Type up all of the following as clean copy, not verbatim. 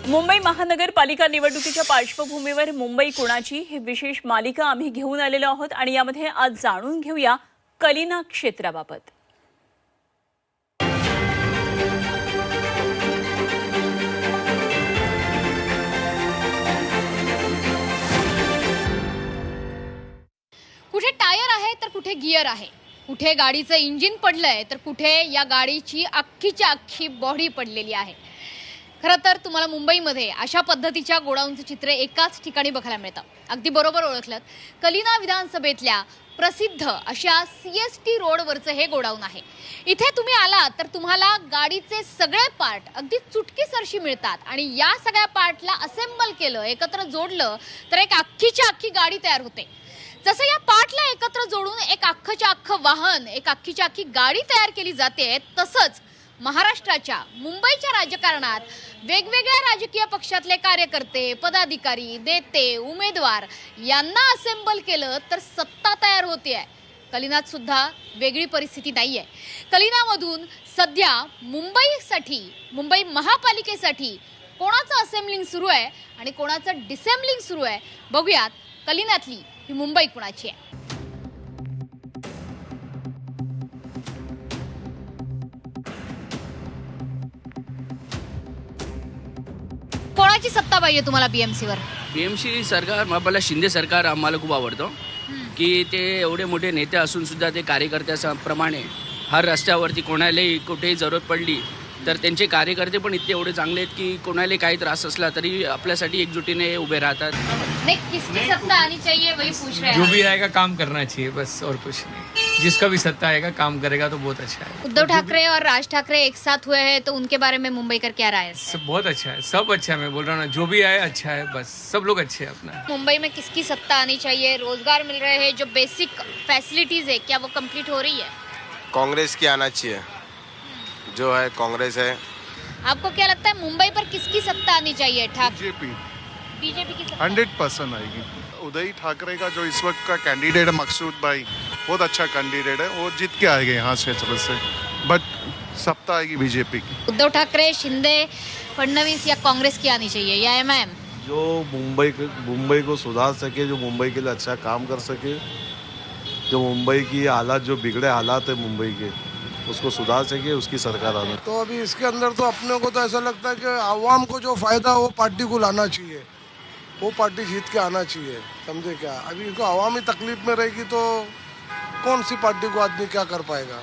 मुंबई महानगरपालिका निवडणुकीच्या पार्श्वभूमीवर मुंबई कुणाची ही विशेष मालिका आम्ही घेऊन आलेलो आहोत आणि यामध्ये आज जाणून घेऊया कलिना क्षेत्राबाबत। कुठे टायर आहे तर कुठे गियर आहे, कुठे गाडीचं इंजिन पडलंय तर कुठे या गाडीची अख्खीच्या अख्खी बॉडी पडलेली आहे। खरं तर तुम्हाला मुंबईमध्ये अशा पद्धतीच्या गोडाऊनचे चित्र एकाच ठिकाणी बघायला मिळतं। अगदी बरोबर ओळखलं, कलिना विधानसभेतल्या प्रसिद्ध अशा CST रोडवरचं हे गोडाऊन आहे। इथे तुम्ही आलात तर तुम्हाला गाडीचे सगळे पार्ट अगदी चुटकीसरशी मिळतात आणि या सगळ्या पार्टला असेंबल केलं, एकत्र जोडलं तर एक अख्खीच्या अख्खी गाडी तयार होते। जसं या पार्टला एकत्र जोडून एक अख्खच्या अख्खं वाहन, एक अख्खीच्या अख्खी गाडी तयार केली जाते, तसंच महाराष्ट्राच्या मुंबईच्या राजकारणात वेगवेगळ्या राजकीय पक्षातले कार्यकर्ते, पदाधिकारी, नेते, उमेदवार यांना असेंबल केलं तर सत्ता तयार होते। कलिनात सुद्धा वेगळी परिस्थिती नाहीये। कलिनामधून सध्या मुंबई महापालिकेसाठी कोणाचं असेंबलिंग सुरू आहे आणि कोणाचं डिसेंबलिंग सुरू आहे, बघूयात कलिनातली ही मुंबई कुणाची आहे। कोणाची सत्ता पाहिजे तुम्हाला BMC वर? BMC सरकार, मला शिंदे सरकार आम्हाला खूप आवडतं की ते एवढे मोठे नेते असून सुद्धा ते कार्यकर्त्याप्रमाणे हर रस्त्यावरती कोणालाही कुठेही जरूरत पडली तर त्यांचे कार्यकर्ते पण इतके एवढे चांगले आहेत की कोणालाही काही त्रास असला तरी आपल्यासाठी एकजुटीने उभे राहतात। नहीं, किसकी सत्ता आनी चाहिए वही पूछ रहे हैं। जो भी आएगा काम करना चाहिए बस, और कुछ नहीं। जिसका भी सत्ता आएगा काम करेगा तो बहुत अच्छा है। उद्धव ठाकरे और राज ठाकरे एक साथ हुए हैं तो उनके बारे में मुंबई कर क्या राय है? सब बहुत अच्छा है, सब अच्छा है। मैं बोल रहा हूँ ना, जो भी आए अच्छा है, बस सब लोग अच्छे हैं अपना। मुंबई में किसकी सत्ता आनी चाहिए? रोजगार मिल रहे हैं, जो बेसिक फैसिलिटीज है क्या वो कंप्लीट हो रही है? कांग्रेस की आना चाहिए, जो है कांग्रेस है। आपको क्या लगता है मुंबई पर किसकी सत्ता आनी चाहिए? बीजेपी की सत्ता 100% आएगी। उदय ठाकरे का जो इस वक्त का कैंडिडेट है मकसूद भाई, बहुत अच्छा कैंडिडेट है, वो जीत के आएंगे यहाँ से क्षेत्र से, बट सत्ता आएगी बीजेपी की। उद्धव ठाकरे, शिंदे, फडणवीस या कांग्रेस की आनी चाहिए या MIM? जो मुंबई को सुधार सके, जो मुंबई के लिए अच्छा काम कर सके, जो मुंबई की हालात, जो बिगड़े हालात है मुंबई के, उसको सुधार सके, उसकी सरकार आना। तो अभी इसके अंदर तो अपने को तो ऐसा लगता है कि आवाम को जो फायदा वो पार्टी को लाना चाहिए, वो पार्टी जीत के आना चाहिए, समझे क्या? अभी इसको आवामी तकलीफ में रहेगी तो कौन सी पार्टी को आदमी क्या कर पाएगा?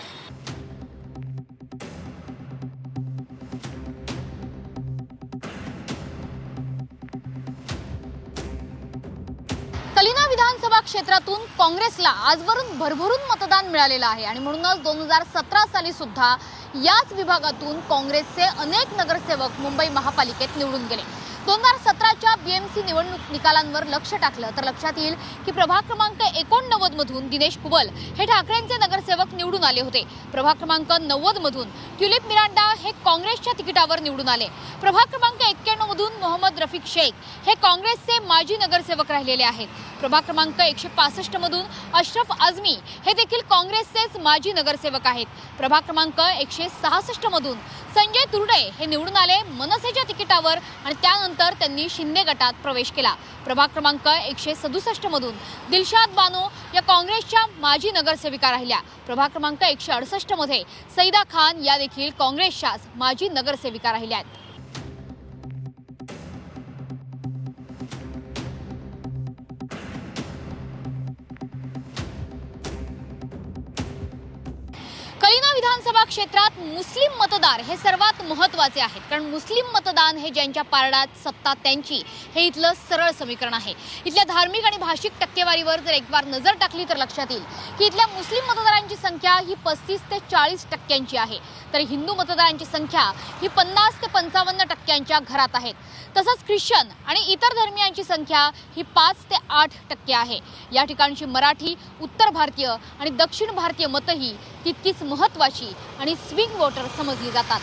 कलिना विधानसभा क्षेत्रातून काँग्रेसला आजवरून भरभरून मतदान मिळालेलं आहे आणि म्हणूनच 2017 साली सुद्धा याच विभागातून काँग्रेसचे अनेक नगरसेवक मुंबई महापालिकेत निवडून गेले। 2017च्या BMC निवडणूक निकालांवर लक्ष टाकलं तर लक्षात येईल की प्रभाग क्रमांक 89 मधून दिनेश कुबल हे ठाकरेंचे नगरसेवक निवडून आले होते। प्रभाग क्रमांक 90 मधून ट्युलिप मिरांडा हे काँग्रेसच्या तिकिटावर निवडून आले। प्रभाग क्रमांक 91 मधून मोहम्मद रफिक शेख हे काँग्रेसचे माजी नगरसेवक राहिलेले आहेत। प्रभाग क्रमांक 165 मधून अशरफ आझमी हे देखील काँग्रेसचेच माजी नगरसेवक आहेत। प्रभाग क्रमांक 166 मधून संजय तुर्डे हे निवडून आले मनसेच्या तिकिटावर आणि त्यानंतर त्यांनी शिंदे गटात प्रवेश केला। प्रभाग क्रमांक 167 मधून दिलशाद बानो या काँग्रेसच्या माजी नगरसेविका राहिल्या। प्रभाग क्रमांक 168 मध्ये सईदा खान या देखील काँग्रेसच्याच माजी नगरसेविका राहिल्या आहेत। कलिना विधानसभा क्षेत्रात मुस्लिम मतदार हे सर्वात महत्त्वाचे आहेत, कारण मुस्लिम मतदान हे ज्यांच्या पारडात सत्ता त्यांची हे इथलं सरळ समीकरण आहे। इथल्या धार्मिक आणि भाषिक टक्केवारीवर जर एक बार नजर टाकली तर लक्षात येईल की इथल्या मुस्लिम मतदारांची संख्या ही 35 ते 40% आहे, तर हिंदू मतदारांची संख्या ही 50 ते 55% घरात आहेत। तसंच ख्रिश्चन आणि इतर धर्मियांची संख्या ही 5 ते 8% आहे। या ठिकाणची मराठी, उत्तर भारतीय आणि दक्षिण भारतीय मतही तितकीच महत्त्वाची आणि स्विंग वोटर समजली जातात।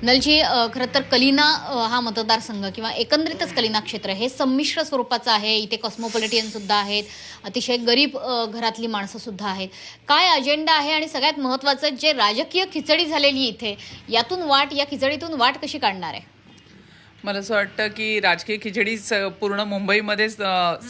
नलजी, खरं तर कलिना हा मतदारसंघ किंवा एकंदरीतच कलिना क्षेत्र हे संमिश्र स्वरूपाचं आहे. इथे कॉस्मोपॉलिटियन सुद्धा आहेत, अतिशय गरीब घरातली माणसं सुद्धा आहेत. काय अजेंडा आहे आणि सगळ्यात महत्त्वाचं जे राजकीय खिचडी झालेली इथे, या खिचडीतून वाट कशी काढणार आहे? मला असं वाटतं की राजकीय खिचडी पूर्ण मुंबईमध्येच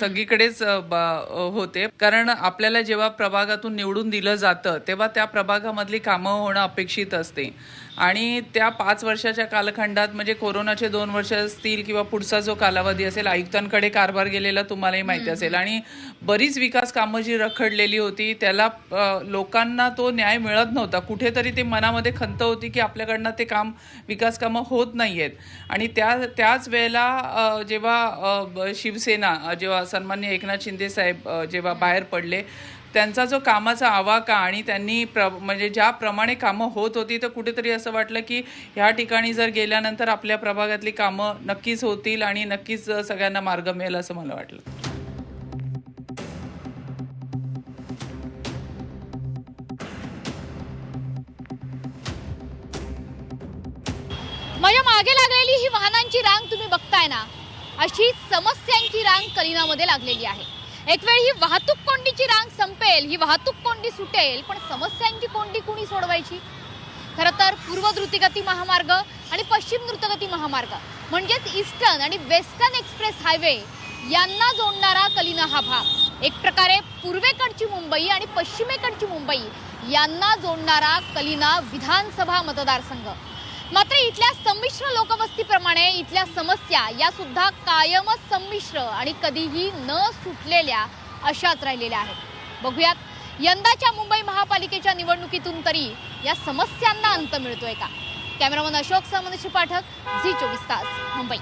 सगळीकडेच होते. कारण आपल्याला जेव्हा प्रभागातून निवडून दिलं जातं तेव्हा त्या प्रभागामधली कामं होणं अपेक्षित असते. आणि त्या 5 वर्षाच्या कालखंडात म्हणजे कोरोनाचे 2 वर्ष असतील किंवा पुढचा जो कालावधी असेल, आयुक्तांकडे कारभार गेलेला तुम्हालाही माहिती असेल. आणि बरीच विकास कामं जी रखडलेली होती त्याला लोकांना तो न्याय मिळत नव्हता. कुठेतरी ते मनामध्ये खंत होती की आपल्याकडनं ते विकास कामं होत नाही आहेत. आणि त्याच वेळेला जेव्हा शिवसेना, जेव्हा सन्माननीय एकनाथ शिंदे साहेब जेव्हा बाहेर पडले, त्यांचा जो कामाचा आवाका आणि त्यांनी म्हणजे ज्याप्रमाणे कामं होत होती, तर कुठेतरी असं वाटलं की ह्या ठिकाणी जर गेल्यानंतर आपल्या प्रभागातली कामं नक्कीच होतील आणि नक्कीच सगळ्यांना मार्ग मिळेल असं मला वाटलं. माझ्या मागे लागलेली ही वाहनांची रांग तुम्ही बघताय ना, अशी समस्यांची रांग कलिनामध्ये लागलेली आहे. एक वेळ ही वाहतूक कोंडीची रांग संपेल, ही वाहतूक कोंडी सुटेल, पण समस्यांची कोंडी कुणी सोडवायची? खरं तर पूर्व द्रुतगती महामार्ग आणि पश्चिम द्रुतगती महामार्ग म्हणजेच ईस्टर्न आणि वेस्टर्न एक्सप्रेस हायवे यांना जोडणारा कलिना हा भाग, एक प्रकारे पूर्वेकडची मुंबई आणि पश्चिमेकडची मुंबई यांना जोडणारा कलिना विधानसभा मतदारसंघ. मात्र इथल्या संमिश्र लोकवस्तीप्रमाणे इथल्या समस्या या सुद्धा कायमच संमिश्र आणि कधीही न सुटलेल्या अशाच राहिलेल्या आहेत. बघूयात यंदाच्या मुंबई महापालिकेच्या निवडणुकीतून तरी या समस्यांना अंत मिळतोय का? कॅमेरामन अशोक सह मनीष पाठक, झी 24 तास, मुंबई.